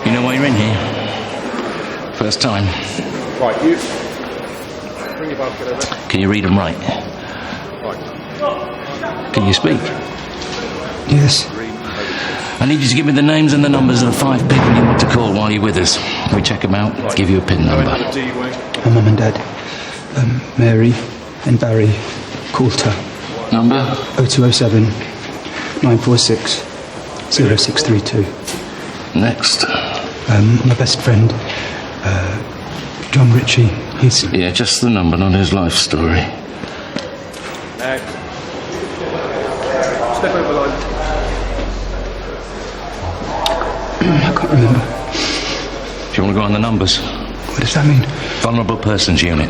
You know why you're in here? First time. Right, you bring your basket over. Can you read and write? Right. Can you speak? Yes. I need you to give me the names and the numbers of the 5 people you want to call while you're with us. We check them out, give you a PIN number. My mum and dad. Mary and Barry Coulter. Number? 0207 946 0632. Next. My best friend, John Ritchie. He's... Yeah, just the number, not his life story. Next. Step over the line. I can't remember. Do you want to go on the numbers? What does that mean? Vulnerable Persons Unit.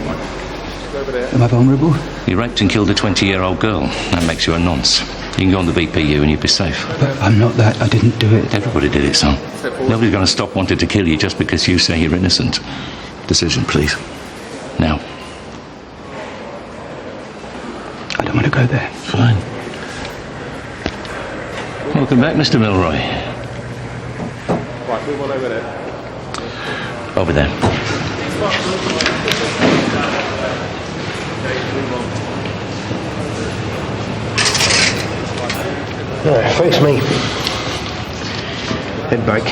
Over there. Am I vulnerable? You raped and killed a 20-year-old girl. That makes you a nonce. You can go on the VPU and you'd be safe. But I'm not that. I didn't do it. Everybody did it, son. Nobody's going to stop wanting to kill you just because you say you're innocent. Decision, please. Now. I don't want to go there. Fine. Welcome back, Mr. Milroy. Right, move on over there. Over there. Face me. Head back.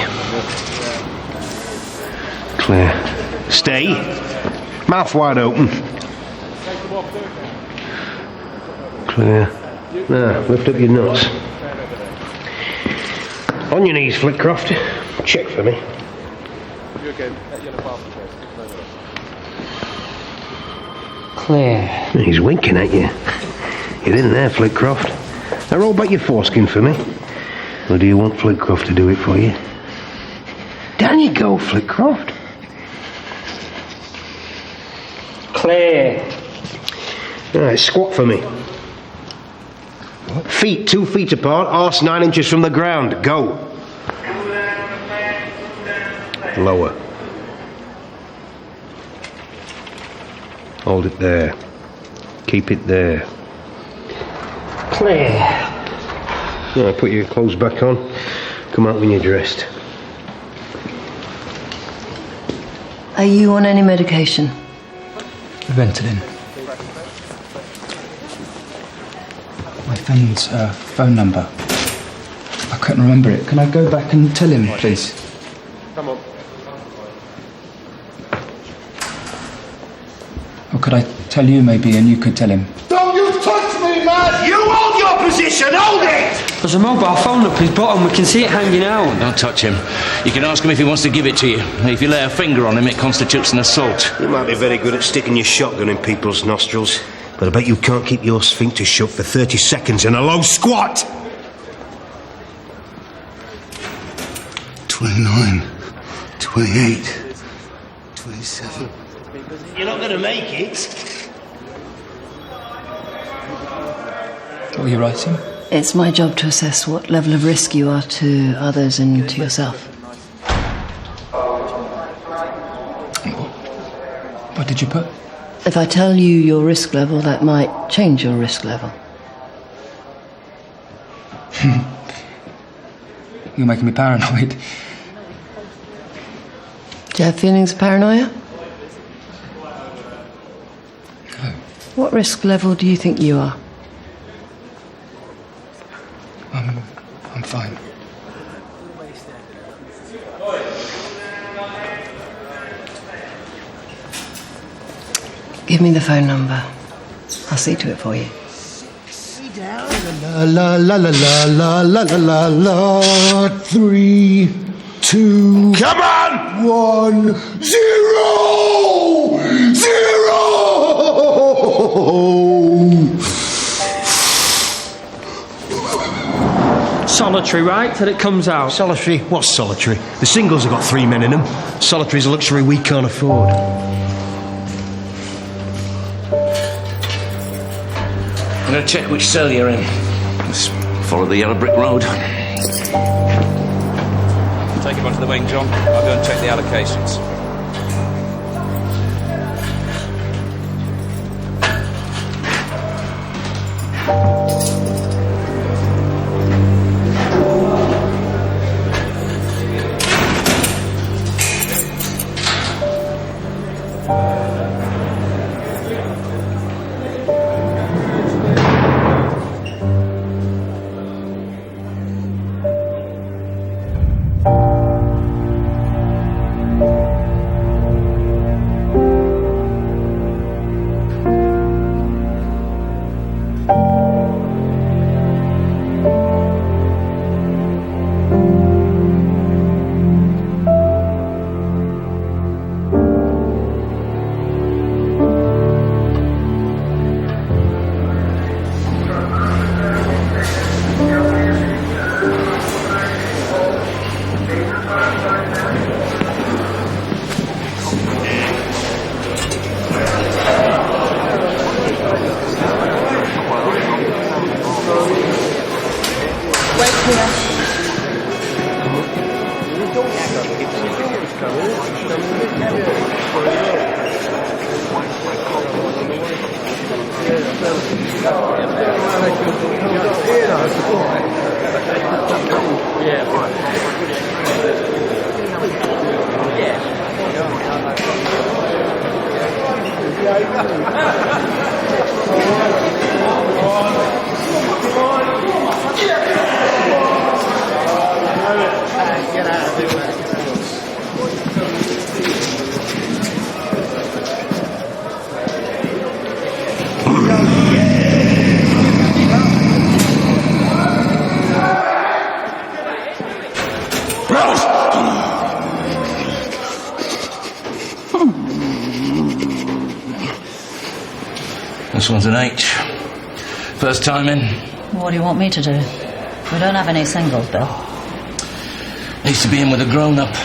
Clear. Stay. Mouth wide open. Clear. Now, lift up your nuts. On your knees, Flitcroft. Check for me. You again. That yellow basket there. Clear. He's winking at you. Get in there, Flitcroft. Now roll back your foreskin for me. Or do you want Flitcroft to do it for you? Down you go, Flitcroft. Clear. Alright, squat for me. Feet 2 feet apart, arse 9 inches from the ground. Go. Lower. Hold it there. Keep it there. Clear. Alright, put your clothes back on. Come out when you're dressed. Are you on any medication? Ventolin. My friend's phone number. I couldn't remember it. Can I go back and tell him, please? Come on. Or could I tell you maybe and you could tell him? Don't you touch me, man! You hold your position, hold it! There's a mobile phone up his bottom. We can see it hanging out. Don't touch him. You can ask him if he wants to give it to you. If you lay a finger on him, it constitutes an assault. You might be very good at sticking your shotgun in people's nostrils, but I bet you can't keep your sphincter shut for 30 seconds in a low squat! 29, 28, 27. You're not going to make it. What are you writing? It's my job to assess what level of risk you are to others and to yourself. What did you put? If I tell you your risk level, that might change your risk level. You're making me paranoid. Do you have feelings of paranoia? No. What risk level do you think you are? I'm fine. Give me the phone number. I'll see to it for you. La la la la la la la la la. 3, 2. Come on! 1, 0! 0! Solitary, right? Till it comes out. Solitary? What's solitary? The singles have got 3 men in them. Solitary's a luxury we can't afford. I'm going to check which cell you're in. Just follow the yellow brick road. Take him onto the wing, John. I'll go and check the allocations. This one's an H. First time in. What do you want me to do? We don't have any singles, Bill. Needs to be in with a grown-up.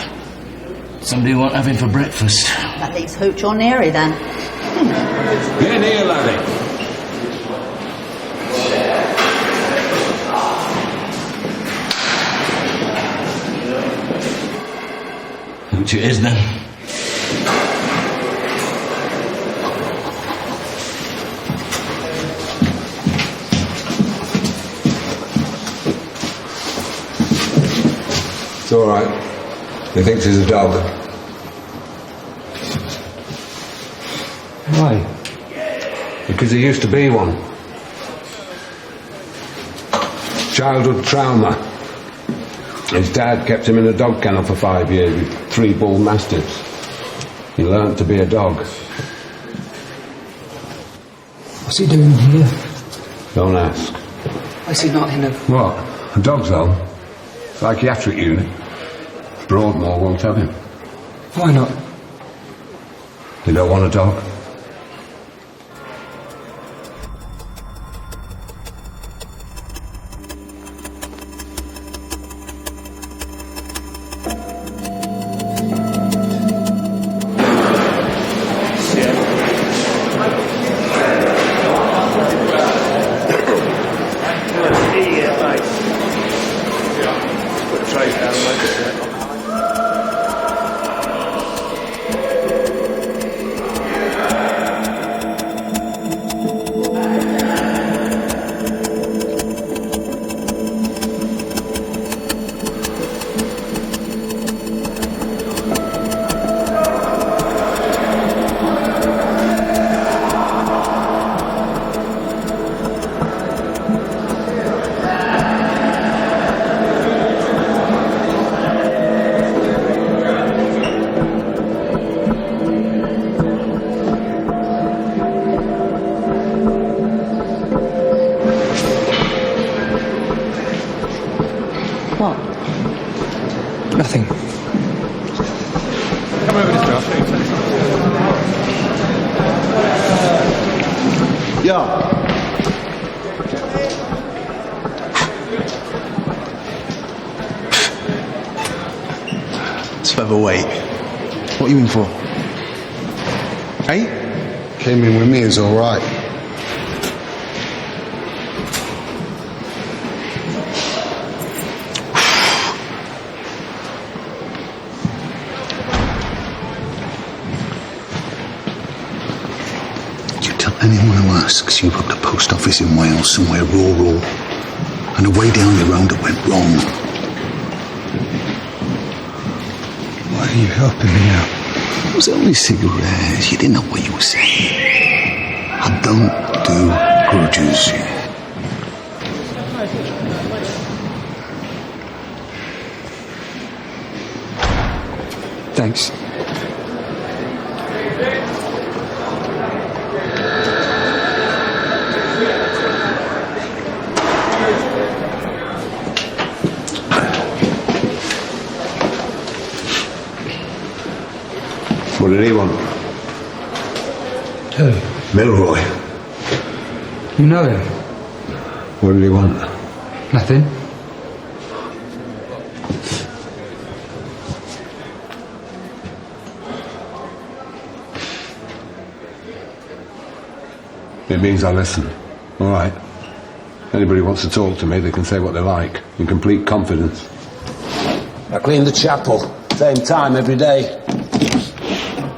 Somebody won't have him for breakfast. That leaves Hooch or Neary, then. Get here, laddie. Which it is, then. It's all right. He thinks he's a dog. Why? Because he used to be one. Childhood trauma. His dad kept him in a dog kennel for 5 years with 3 bull mastiffs. He learnt to be a dog. What's he doing here? Don't ask. Why is he not in a... What? A dog's home? Psychiatric unit. Broadmoor won't have him. Why not? You don't want a dog? What? Nothing. Come over this way, I'll show you something. Yeah. It's featherweight. What are you in for? Hey? Came in with me is all right. You tell anyone who asks you robbed a post office in Wales, somewhere rural, and a way down the road that went wrong. Why are you helping me now? It was only cigarettes. You didn't know what you were saying. I don't do grudges. Thanks. What did he want? Who? Milroy. You know him? What did he want? Nothing. It means I listen. All right. Anybody wants to talk to me, they can say what they like, in complete confidence. I clean the chapel. Same time every day.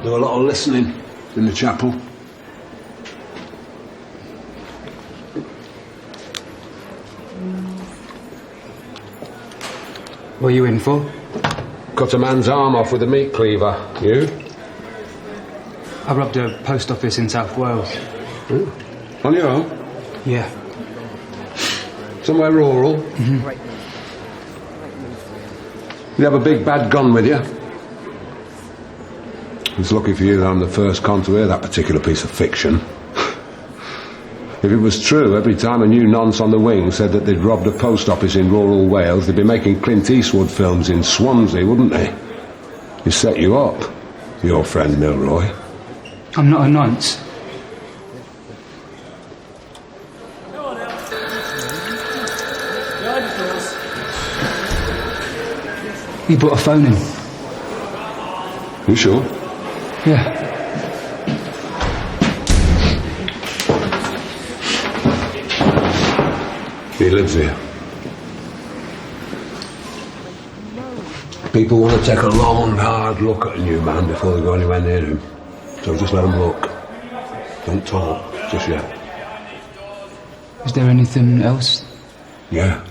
Do a lot of listening in the chapel. What are you in for? Cut a man's arm off with a meat cleaver. You? I robbed a post office in South Wales. Ooh. On your own? Yeah. Somewhere rural? Mm-hmm. You have a big bad gun with you? It's lucky for you that I'm the first con to hear that particular piece of fiction. If it was true, every time a new nonce on the wing said that they'd robbed a post office in rural Wales, they'd be making Clint Eastwood films in Swansea, wouldn't they? He set you up, your friend Milroy. I'm not a nonce. He brought a phone in. You sure? Yeah. He lives here. People want to take a long, hard look at a new man before they go anywhere near him. So just let them look. Don't talk just yet. Is there anything else? Yeah.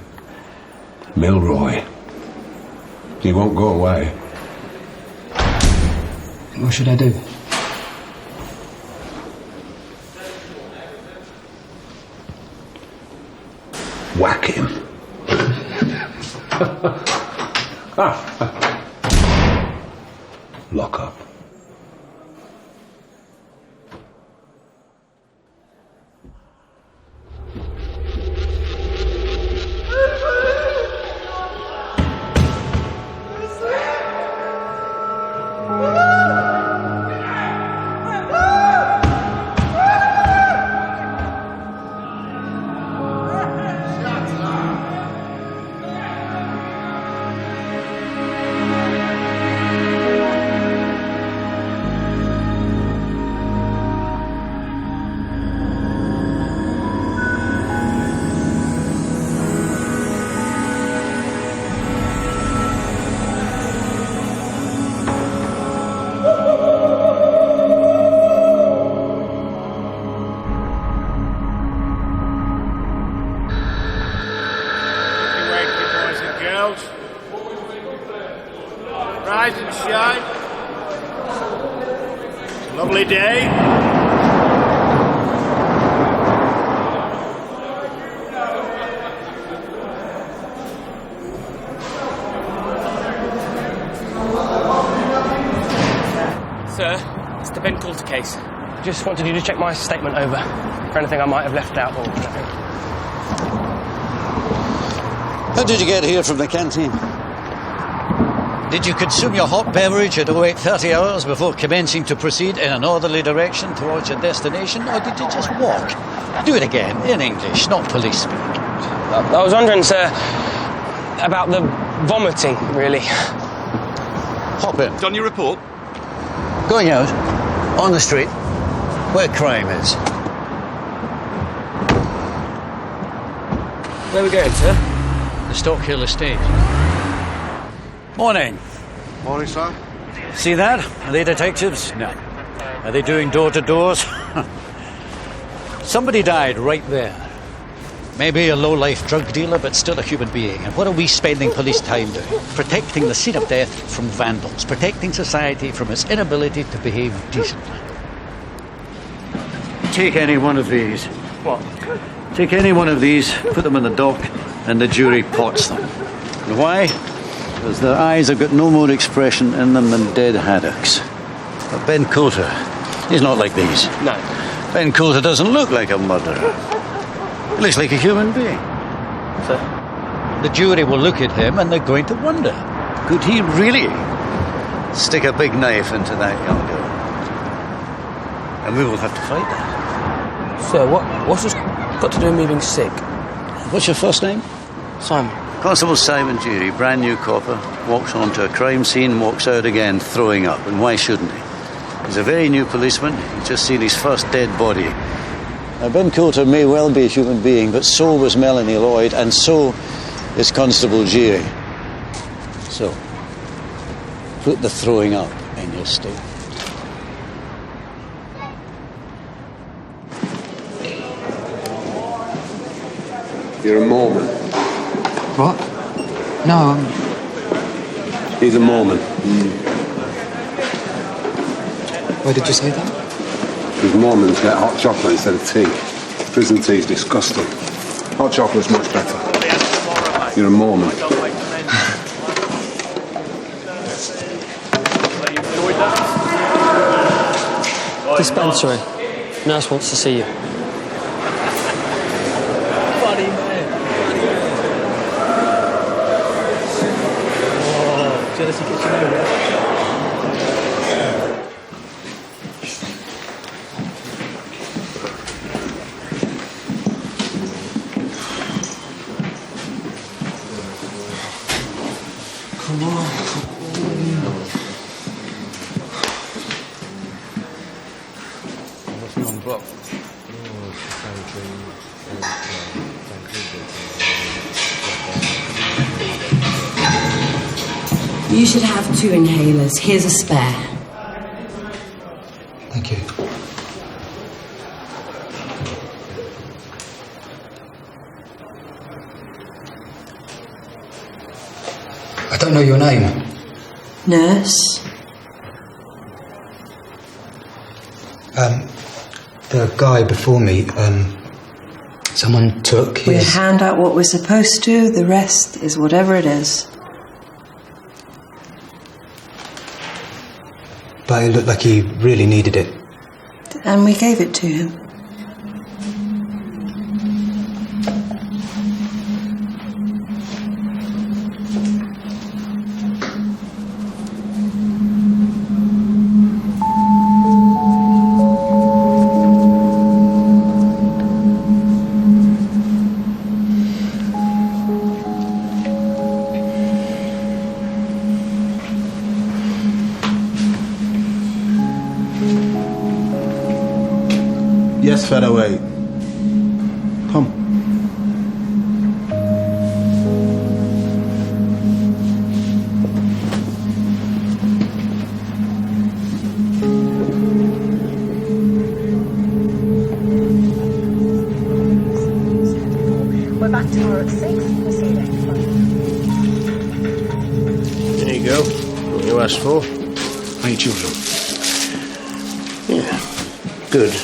Milroy. He won't go away. What should I do? Whack him. Lock up. Rise and shine. It's a lovely day. Sir, it's the Ben Coulter case. Just wanted you to check my statement over for anything I might have left out or anything. How did you get here from the canteen? Did you consume your hot beverage at 0830 hours before commencing to proceed in a northerly direction towards your destination, or did you just walk? Do it again, in English, not police speak. I was wondering, sir, about the vomiting, really. Hop in. Done your report? Going out, on the street, where crime is. Where are we going, sir? The Stockhill Estate. Morning. Morning, sir. See that? Are they detectives? No. Are they doing door-to-doors? Somebody died right there. Maybe a low-life drug dealer, but still a human being. And what are we spending police time doing? Protecting the scene of death from vandals. Protecting society from its inability to behave decently. Take any one of these. What? Take any one of these, put them in the dock, and the jury pots them. And why? Because their eyes have got no more expression in them than dead haddocks. But Ben Coulter, he's not like these. No. Ben Coulter doesn't look like a murderer. He looks like a human being. Sir? The jury will look at him and they're going to wonder, could he really stick a big knife into that young girl? And we will have to fight that. Sir, what's this got to do with me being sick? What's your first name? Simon. Constable Simon Jury, brand new copper, walks onto a crime scene, walks out again, throwing up. And why shouldn't he? He's a very new policeman. He's just seen his first dead body. Now, Ben Coulter may well be a human being, but so was Melanie Lloyd, and so is Constable Jury. So, put the throwing up in your statement. You're a Mormon. What? No, He's a Mormon. Why did you say that? Because Mormons get hot chocolate instead of tea. Prison tea's disgusting. Hot chocolate's much better. You're a Mormon. Dispensary. Nurse wants to see you. Funny man. Oh, jealousy gets you nowhere. You should have 2 inhalers. Here's a spare. Thank you. I don't know your name. Nurse? The guy before me, someone took his... We hand out what we're supposed to. The rest is whatever it is. But it looked like he really needed it. And we gave it to him. Yes, featherweight. Come. We're back tomorrow at 6. We'll see you next time. There you go. What you asked for. How are your children? Yeah. Good.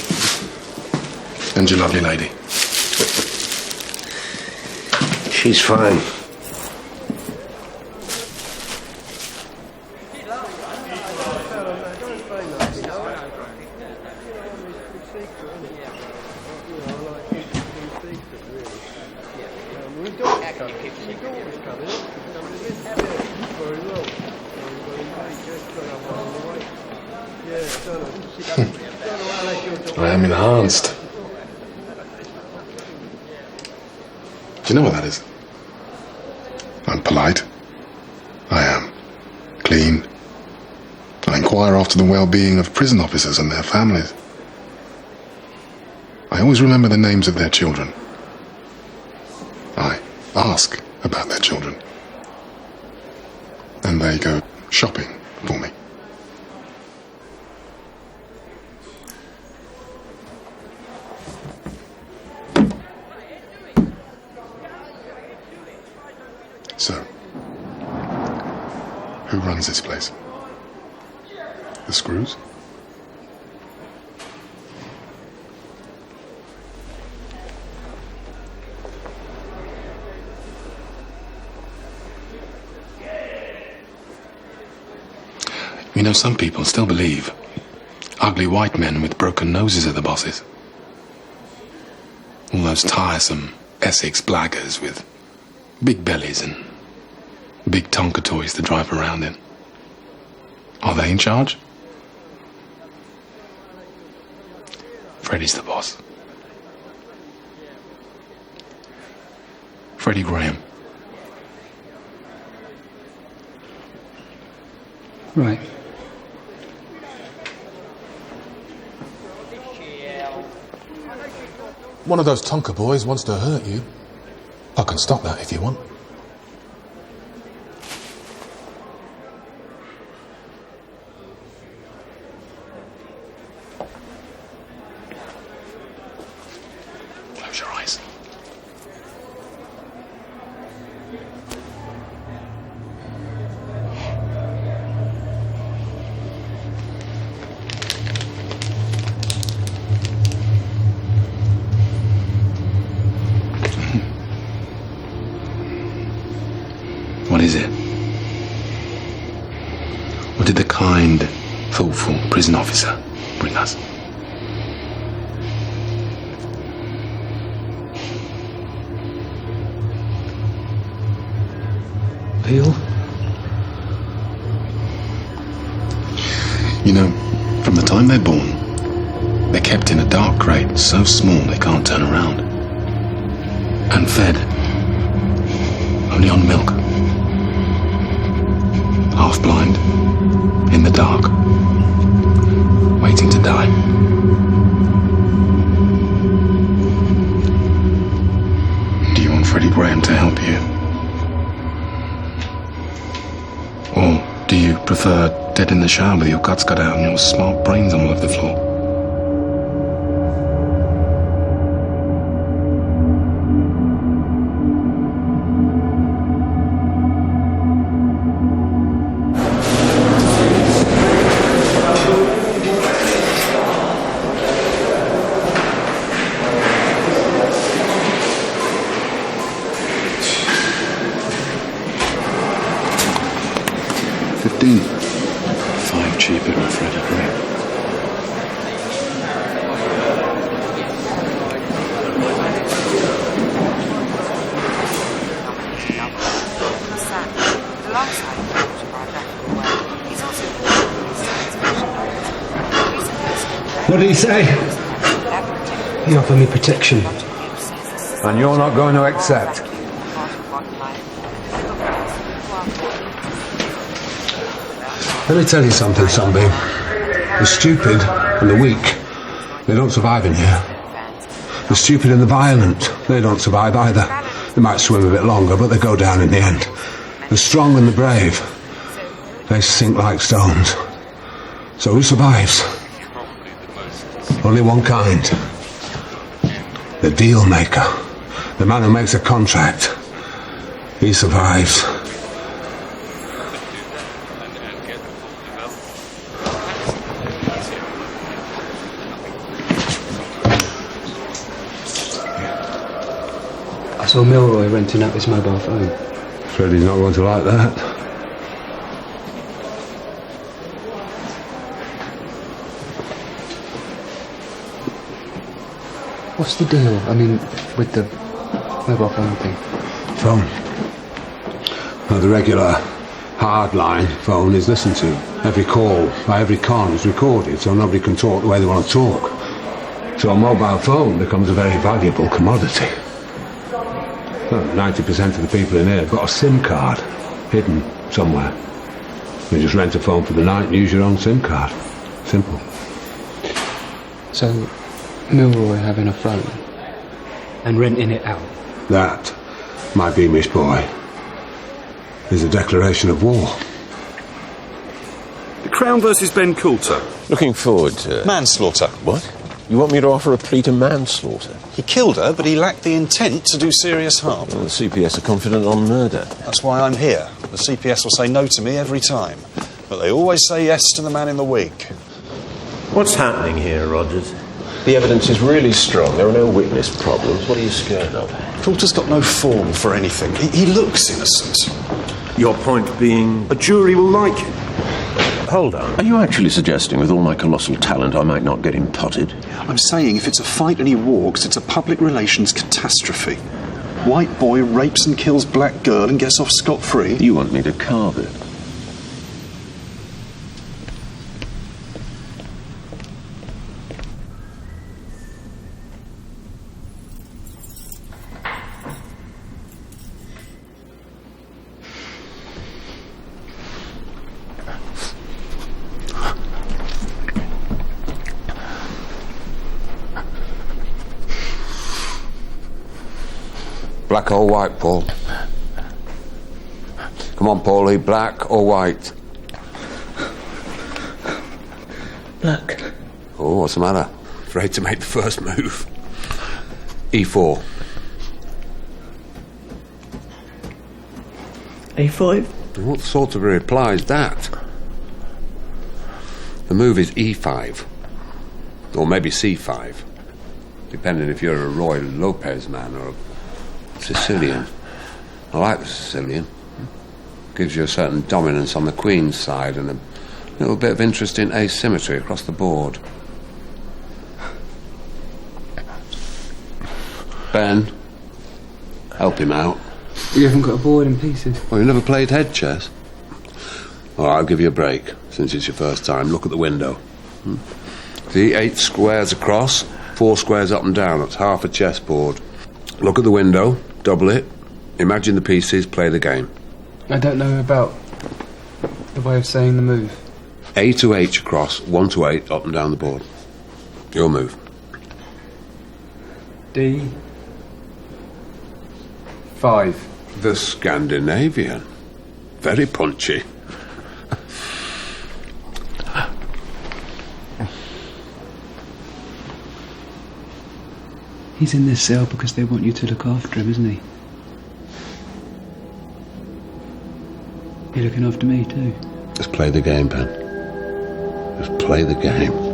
And your lovely lady? She's fine. We don't I am enhanced. Do you know what that is? I'm polite. I am clean. I inquire after the well-being of prison officers and their families. I always remember the names of their children. I ask about their children. And they go shopping for me. So, who runs this place? The Screws? You know, some people still believe ugly white men with broken noses are the bosses. All those tiresome Essex blaggers with big bellies and big Tonka toys to drive around in. Are they in charge? Freddie's the boss. Freddie Graham. Right. One of those Tonka boys wants to hurt you. I can stop that if you want. Close your eyes. What is it? What did the kind, thoughtful prison officer bring us? Peel? You know, from the time they're born, they're kept in a dark crate so small they can't turn around. And fed only on milk. Half blind, in the dark, waiting to die. Do you want Freddie Graham to help you? Or do you prefer dead in the shower with your guts cut out and your smart brains all over the floor? $5 cheaper than Freddie Graham. What did he say? He offered me protection. And you're not going to accept? Let me tell you something, Sunbeam. The stupid and the weak, they don't survive in here. The stupid and the violent, they don't survive either. They might swim a bit longer, but they go down in the end. The strong and the brave, they sink like stones. So who survives? Only one kind. The deal maker. The man who makes a contract. He survives. I saw Milroy renting out his mobile phone. Freddie's not going to like that. What's the deal? I mean, with the mobile phone thing? phone. The regular hardline phone is listened to. Every call by every con is recorded, so nobody can talk the way they want to talk. So a mobile phone becomes a very valuable commodity. Well, 90% of the people in here have got a SIM card hidden somewhere. You just rent a phone for the night and use your own SIM card. Simple. So, Milroy having a phone and renting it out. That, my beamish boy, is a declaration of war. The Crown versus Ben Coulter. Looking forward to... Manslaughter. What? You want me to offer a plea to manslaughter? He killed her, but he lacked the intent to do serious harm. Well, the CPS are confident on murder. That's why I'm here. The CPS will say no to me every time. But they always say yes to the man in the wig. What's happening here, Rogers? The evidence is really strong. There are no witness problems. What are you scared of? Coulter's got no form for anything. He looks innocent. Your point being... A jury will like him. Hold on. Are you actually suggesting with all my colossal talent I might not get him potted? I'm saying if it's a fight and he walks, it's a public relations catastrophe. White boy rapes and kills black girl and gets off scot-free. You want me to carve it? Black or white, Paul? Come on, Paulie, black or white? Black. Oh, what's the matter? Afraid to make the first move. E4. A5? What sort of a reply is that? The move is E5. Or maybe C5. Depending if you're a Roy Lopez man or a Sicilian. I like the Sicilian. Gives you a certain dominance on the Queen's side and a little bit of interesting asymmetry across the board. Ben, help him out. You haven't got a board in pieces? Well, you never played head chess? All right, I'll give you a break, since it's your first time. Look at the window. See, 8 squares across, 4 squares up and down. That's half a chessboard. Look at the window, double it, imagine the pieces, play the game. I don't know about the way of saying the move. A to H across, 1 to 8, up and down the board. Your move. D. 5. The Scandinavian. Very punchy. He's in this cell because they want you to look after him, isn't he? You're looking after me too. Just play the game, Ben. Just play the game.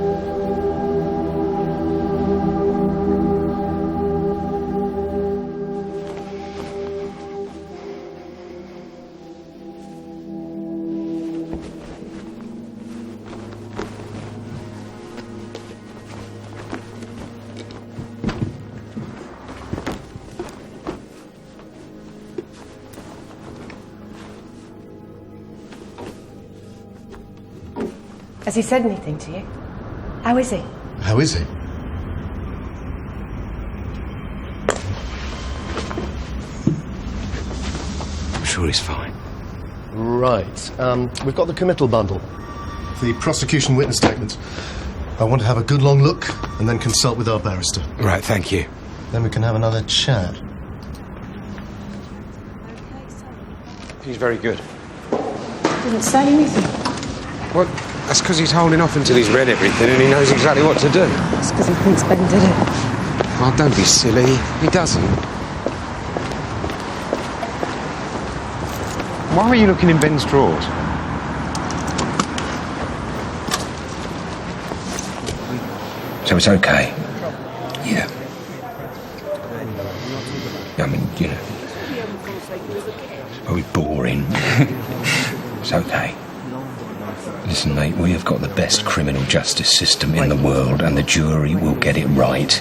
Has he said anything to you? How is he? How is he? I'm sure he's fine. Right. We've got the committal bundle. The prosecution witness statement. I want to have a good long look and then consult with our barrister. Right, thank you. Then we can have another chat. He's very good. Didn't say anything. Well, that's because he's holding off until he's read everything and he knows exactly what to do. It's because he thinks Ben did it. Oh, don't be silly. He doesn't. Why were you looking in Ben's drawers? So it's okay? Yeah. I mean, you know, it's very boring. It's okay. Listen, mate, we have got the best criminal justice system in the world and the jury will get it right.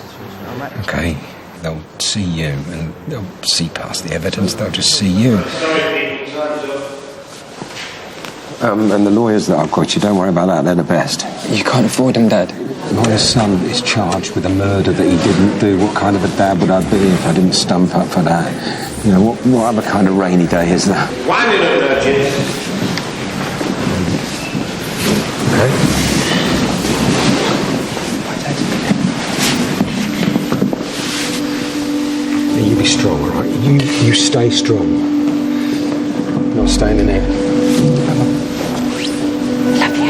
Okay? They'll see you, and they'll see past the evidence. They'll just see you. And the lawyers that I've got you, don't worry about that. They're the best. You can't afford them, Dad. My son is charged with a murder that he didn't do. What kind of a dad would I be if I didn't stump up for that? You know, what other kind of rainy day is that? Why did it hurt you? Okay. You be strong, all right? You stay strong. I'm not staying in here. Love you.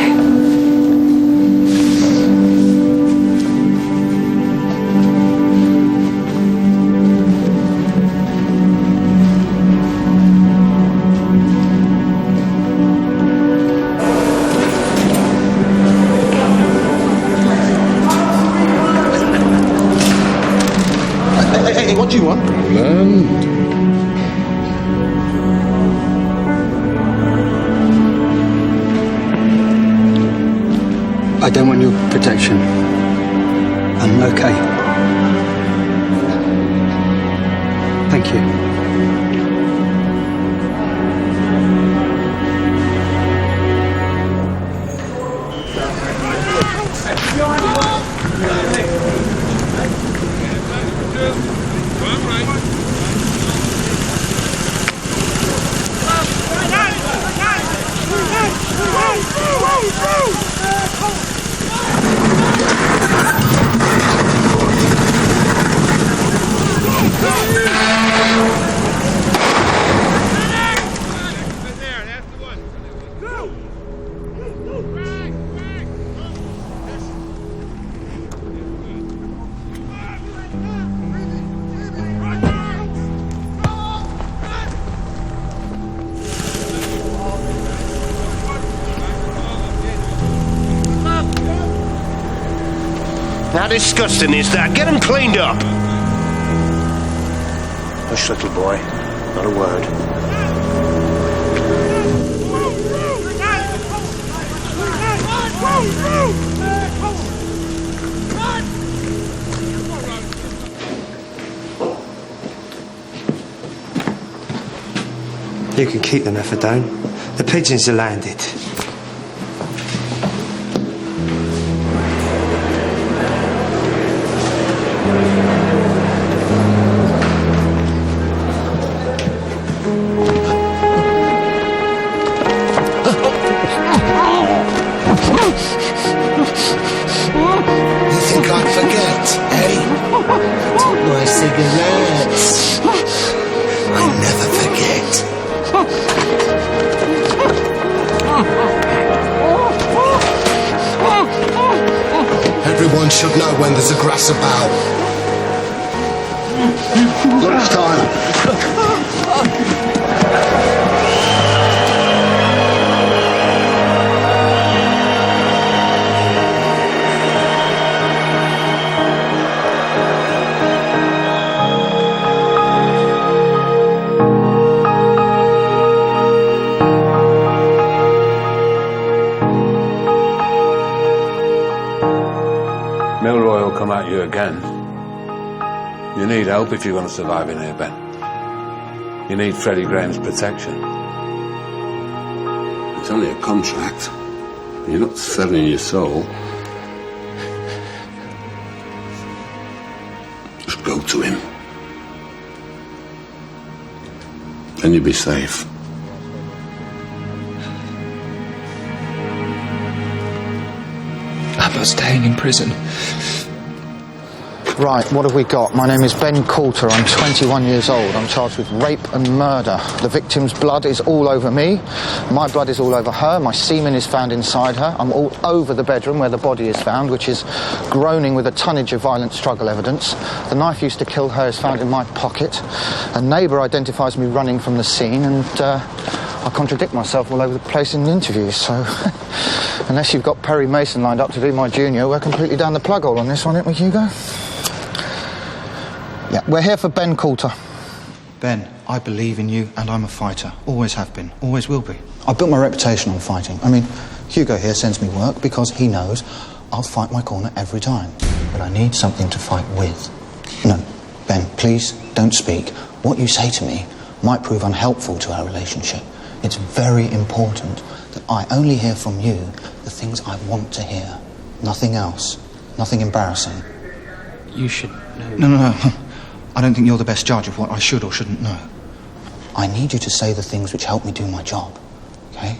Hey, what do you want? I don't want your protection. I'm okay. Thank you. How disgusting is that? Get them cleaned up! Hush, little boy. Not a word. You can keep them, Efferdone. The pigeons are landed. You think I'd forget, eh? Took my cigarettes. I never forget. Everyone should know when there's a grass about. Lunchtime. Milroy will come at you again. You need help if you're going to survive in here, Ben. You need Freddie Graham's protection. It's only a contract. You're not selling your soul. Just go to him. Then you'll be safe. I'm not staying in prison. Right, what have we got? My name is Ben Coulter. I'm 21 years old. I'm charged with rape and murder. The victim's blood is all over me. My blood is all over her. My semen is found inside her. I'm all over the bedroom where the body is found, which is groaning with a tonnage of violent struggle evidence. The knife used to kill her is found in my pocket. A neighbour identifies me running from the scene, and I contradict myself all over the place in interviews, so unless you've got Perry Mason lined up to be my junior, we're completely down the plug hole on this one, aren't we, Hugo? Yeah, we're here for Ben Coulter. Ben, I believe in you, and I'm a fighter. Always have been, always will be. I built my reputation on fighting. I mean, Hugo here sends me work because he knows I'll fight my corner every time. But I need something to fight with. No, Ben, please don't speak. What you say to me might prove unhelpful to our relationship. It's very important that I only hear from you the things I want to hear. Nothing else. Nothing embarrassing. You should know. No. I don't think you're the best judge of what I should or shouldn't know. I need you to say the things which help me do my job, okay?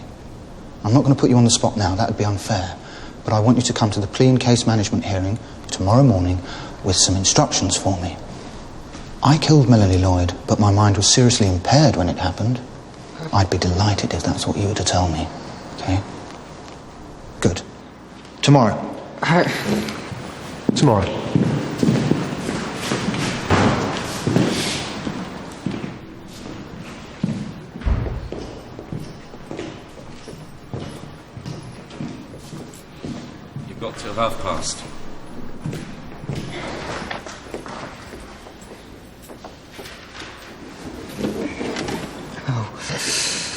I'm not going to put you on the spot now, that would be unfair. But I want you to come to the plea case management hearing tomorrow morning with some instructions for me. I killed Melanie Lloyd, but my mind was seriously impaired when it happened. I'd be delighted if that's what you were to tell me, okay? Good. Tomorrow. Tomorrow. You've got till past.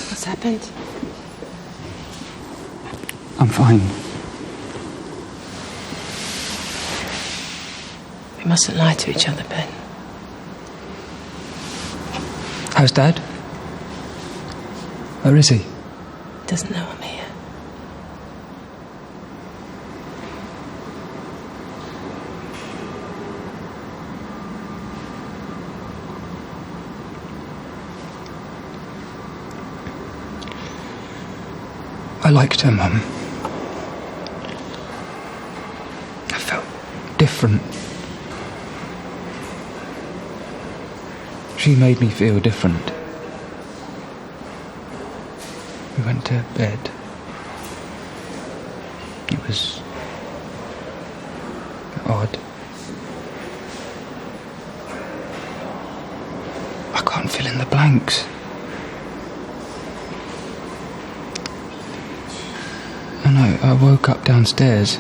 What's happened? I'm fine. We mustn't lie to each other, Ben. How's Dad? Where is he? Doesn't know I'm here. I liked her, Mum. I felt different. She made me feel different. We went to bed. It was odd. I can't fill in the blanks. And I woke up downstairs.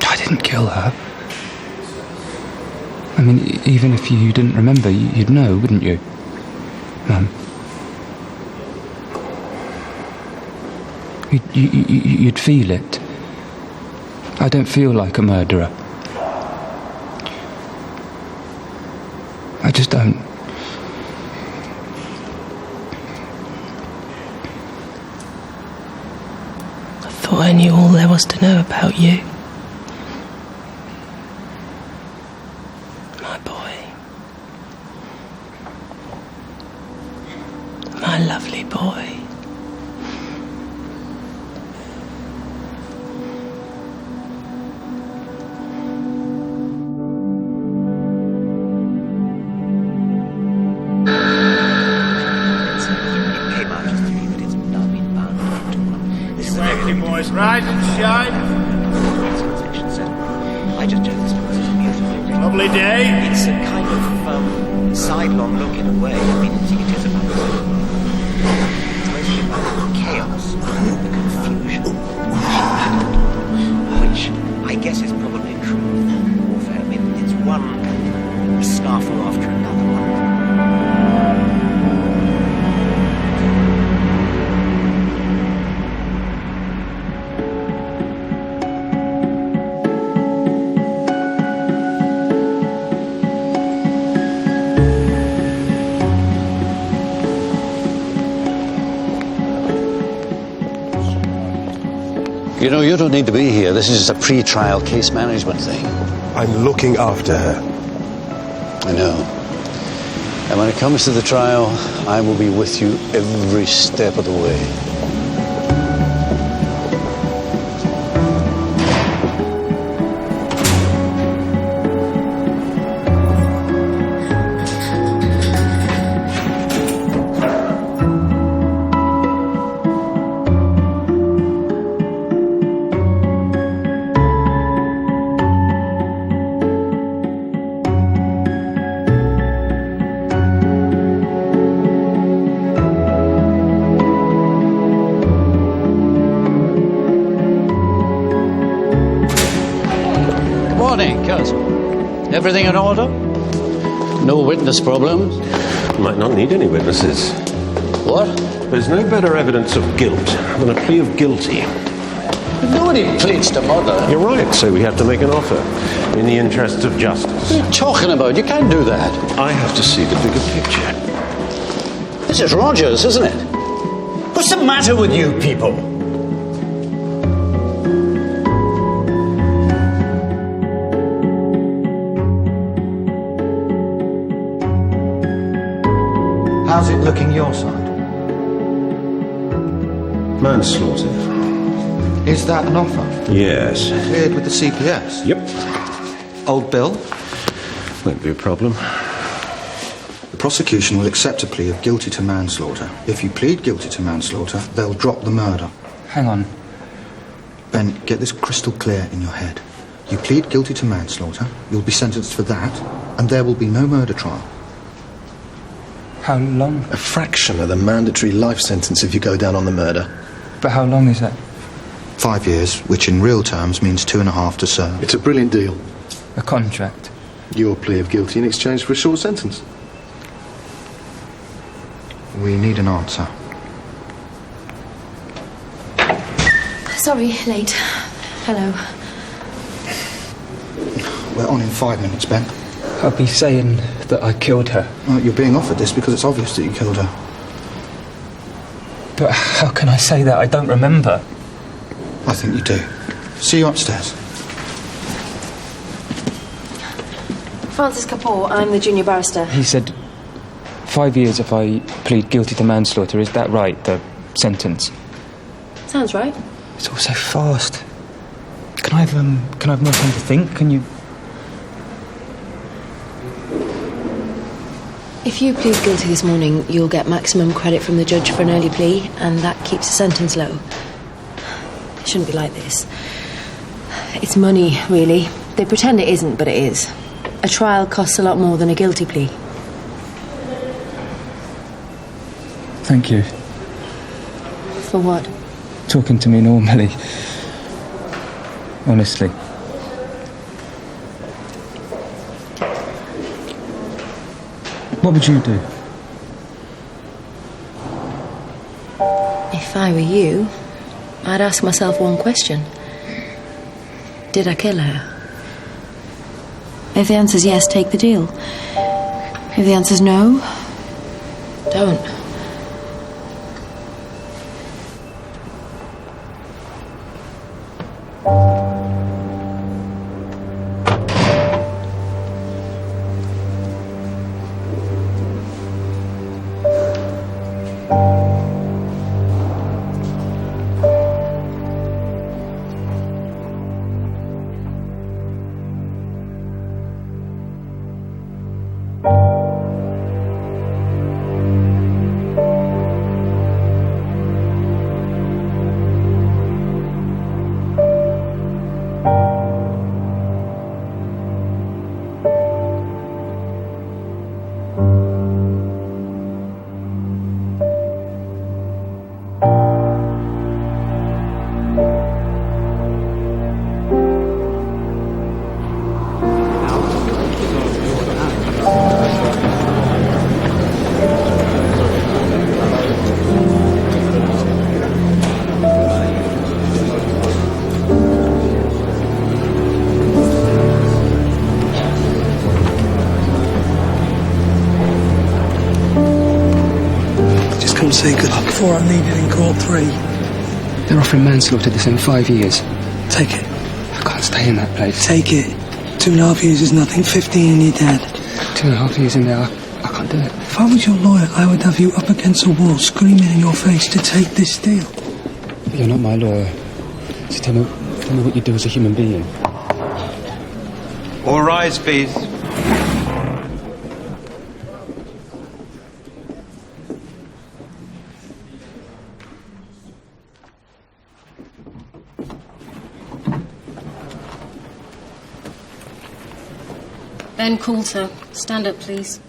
I didn't kill her. I mean, even if you didn't remember, you'd know, wouldn't you, Mum? You'd feel it. I don't feel like a murderer. I just don't. I thought I knew all there was to know about you. My boy. My lovely boy. Boys, rise and shine. I just chose this because it's beautiful. Lovely day. It's a kind of sidelong look in a way. I mean, it is about it's mostly about chaos, the confusion, which I guess is probably true of warfare. I mean, it's one snafu after another. You know, you don't need to be here. This is a pre-trial case management thing. I'm looking after her. I know. And when it comes to the trial, I will be with you every step of the way. Everything in order? No witness problems? Might not need any witnesses. What? There's no better evidence of guilt than a plea of guilty. Nobody pleads to murder. You're right, so we have to make an offer in the interests of justice. What are you talking about? You can't do that. I have to see the bigger picture. This is Rogers, isn't it? What's the matter with you people? How's it looking your side? Manslaughter. Is that an offer? Yes. Cleared with the CPS? Yep. Old bill? Won't be a problem. The prosecution will accept a plea of guilty to manslaughter. If you plead guilty to manslaughter, they'll drop the murder. Hang on. Ben, get this crystal clear in your head. You plead guilty to manslaughter, you'll be sentenced for that, and there will be no murder trial. How long? A fraction of the mandatory life sentence if you go down on the murder. But how long is that? 5 years, which in real terms means 2.5 to serve. It's a brilliant deal. A contract? Your plea of guilty in exchange for a short sentence. We need an answer. Sorry, late. Hello. We're on in 5 minutes, Ben. I'll be saying that I killed her. Well, you're being offered this because it's obvious that you killed her. But how can I say that? I don't remember. I think you do. See you upstairs. Francis Kapoor, I'm the junior barrister. He said 5 years if I plead guilty to manslaughter. Is that right, the sentence? Sounds right. It's all so fast. Can I have more time to think? Can you... If you plead guilty this morning, you'll get maximum credit from the judge for an early plea, and that keeps the sentence low. It shouldn't be like this. It's money, really. They pretend it isn't, but it is. A trial costs a lot more than a guilty plea. Thank you. For what? Talking to me normally. Honestly. What would you do? If I were you, I'd ask myself one question. Did I kill her? If the answer's yes, take the deal. If the answer's no, don't. Say good luck before I'm needed in court 3. They're offering manslaughter the same 5 years. Take it. I can't stay in that place. Take it. 2.5 years is nothing. 15 and you're dead. 2.5 years in there, I can't do it. If I was your lawyer, I would have you up against a wall screaming in your face to take this deal. But you're not my lawyer. So tell me what you do as a human being. All rise, please. Ben Coulter, stand up, please.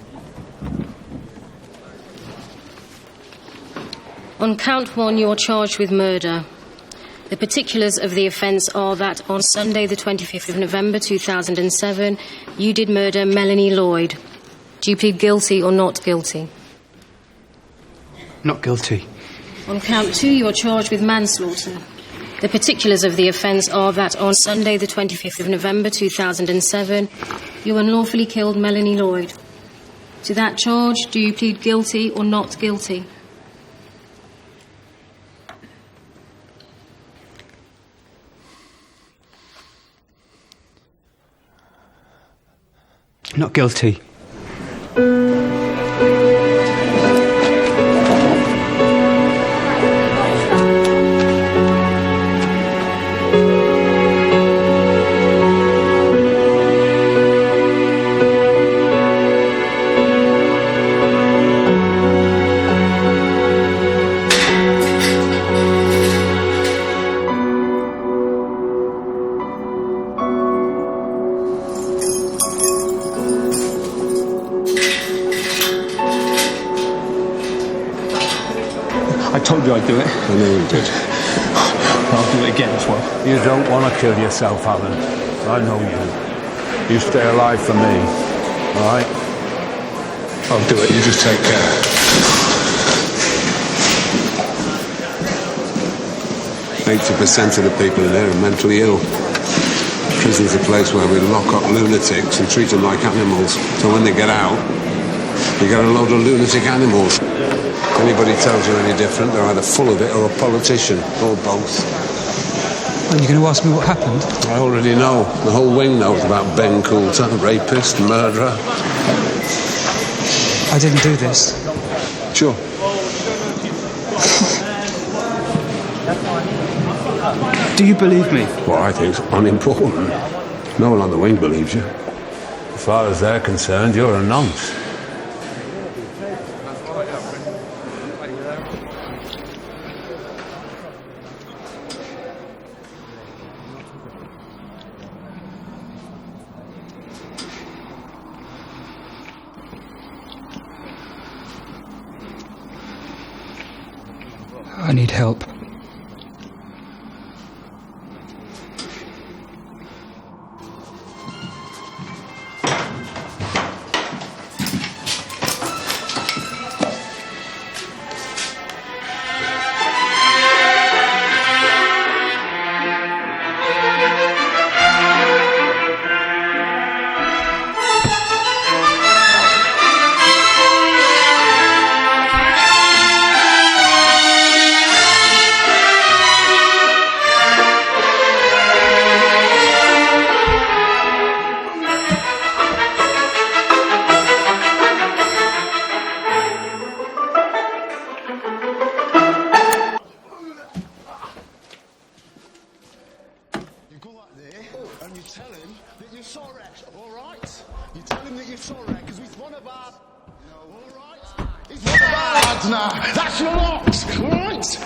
On count 1, you're charged with murder. The particulars of the offence are that on Sunday, the 25th of November 2007, you did murder Melanie Lloyd. Do you plead guilty or not guilty? Not guilty. On count 2, you're charged with manslaughter. The particulars of the offence are that on Sunday, the 25th of November 2007, you unlawfully killed Melanie Lloyd. To that charge, do you plead guilty or not guilty? Not guilty. I told you I'd do it. I know you did. I'll do it again as well. You don't want to kill yourself, Alan. I know you. You stay alive for me, all right? I'll do it, you just take care. 80% of the people in here are mentally ill. Prison's a place where we lock up lunatics and treat them like animals. So when they get out, you get a load of lunatic animals. If anybody tells you any different, they're either full of it or a politician, or both. Are you going to ask me what happened? I already know. The whole wing knows about Ben Coulter, rapist, murderer. I didn't do this. Sure. Do you believe me? What I think's unimportant. No one on the wing believes you. As far as they're concerned, you're a nonce. I need help. And you tell him that you're sorry, all right? You tell him that you're sorry, because he's one of our... No, all right? He's one of our lads now. That's your lot, all right?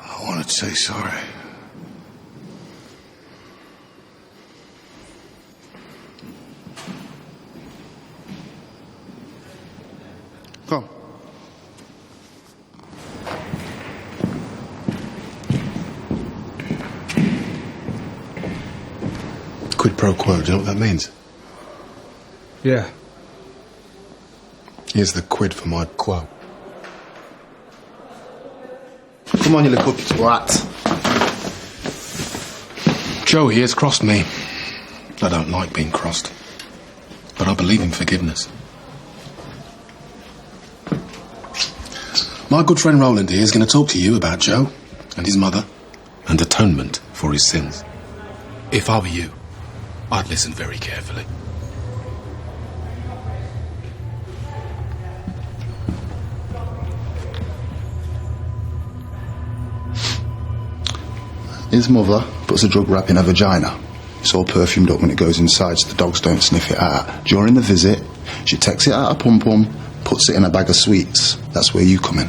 I wanted to say sorry. Come. Quid pro quo, do you know what that means? Yeah. Here's the quid for my quo. Come on, you little twat. Joe, he has crossed me. I don't like being crossed. But I believe in forgiveness. My good friend Roland here is going to talk to you about Joe and his mother and atonement for his sins. If I were you, I'd listen very carefully. His mother puts a drug wrap in her vagina. It's all perfumed up when it goes inside so the dogs don't sniff it out. During the visit, she takes it out of pum-pum, puts it in a bag of sweets. That's where you come in.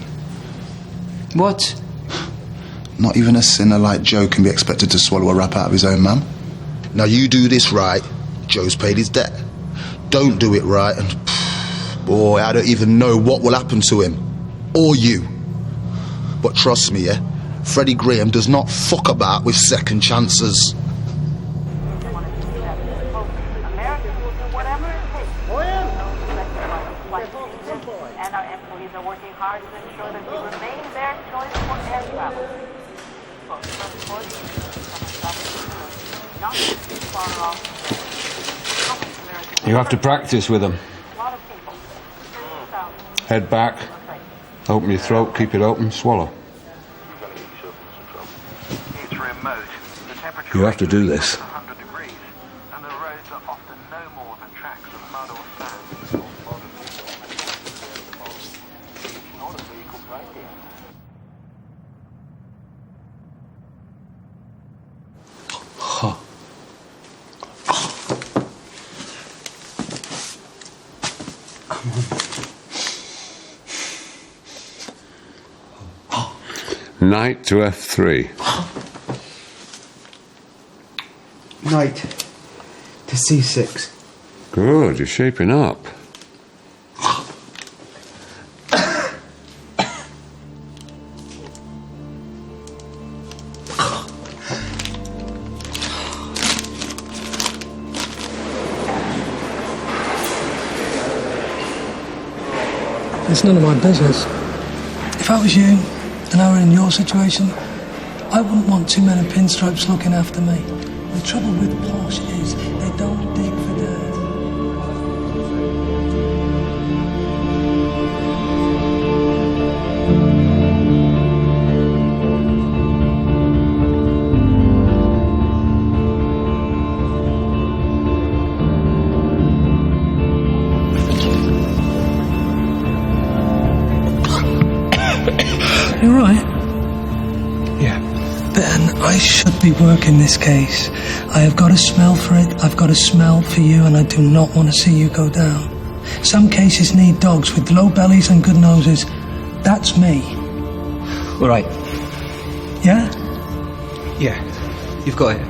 What? Not even a sinner like Joe can be expected to swallow a rap out of his own mum. Now you do this right, Joe's paid his debt. Don't do it right and, boy, I don't even know what will happen to him. Or you. But trust me, yeah, Freddie Graham does not fuck about with second chances. And our employees are working hard to ensure that we remain their choice for air travel. You have to practice with them. Head back, open your throat, keep it open, swallow. You have to do this. Knight to F3. Knight to C6. Good, you're shaping up. It's none of my business. If I was you, and I were in your situation, I wouldn't want too many pinstripes looking after me. The trouble with Porsche is they don't dig for dirt. You're right. Yeah. Ben, I should be working this case. I have got a smell for it, I've got a smell for you, and I do not want to see you go down. Some cases need dogs with low bellies and good noses. That's me. All right. Yeah? Yeah. You've got it.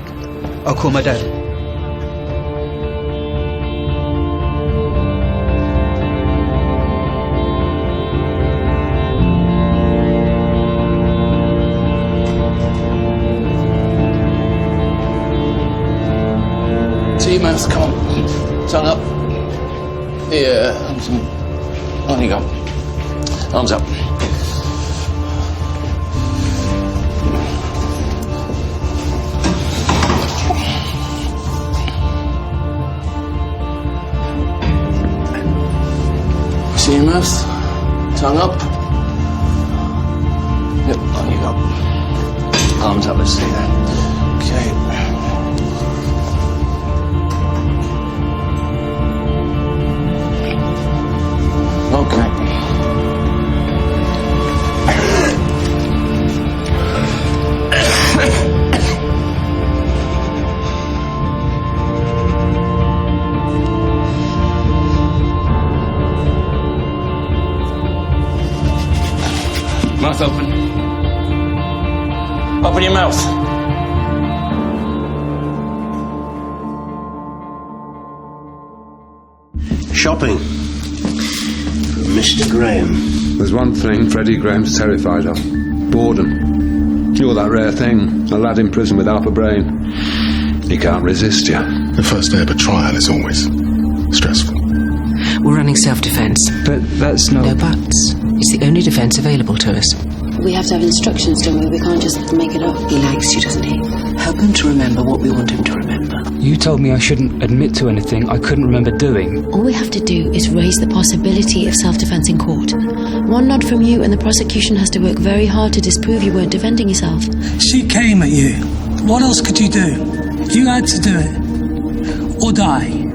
I'll call my dad. Mouth, come on. Tongue up. Yeah, arms up. On you go. Arms up. See your mouth. Tongue up. Yep, on you go. Arms up, let's see that. Okay. Okay. Mouth open. Open your mouth. Shopping. Mr. Graham. There's one thing Freddie Graham's terrified of. Boredom. You're that rare thing, a lad in prison with half a brain. He can't resist you. The first day of a trial is always stressful. We're running self-defence. But that's not... No buts. It's the only defence available to us. We have to have instructions, don't we? We can't just make it up. He likes you, doesn't he? Help him to remember what we want him to remember. You told me I shouldn't admit to anything I couldn't remember doing. All we have to do is raise the possibility of self-defence in court. One nod from you and the prosecution has to work very hard to disprove you weren't defending yourself. She came at you. What else could you do? You had to do it. Or die.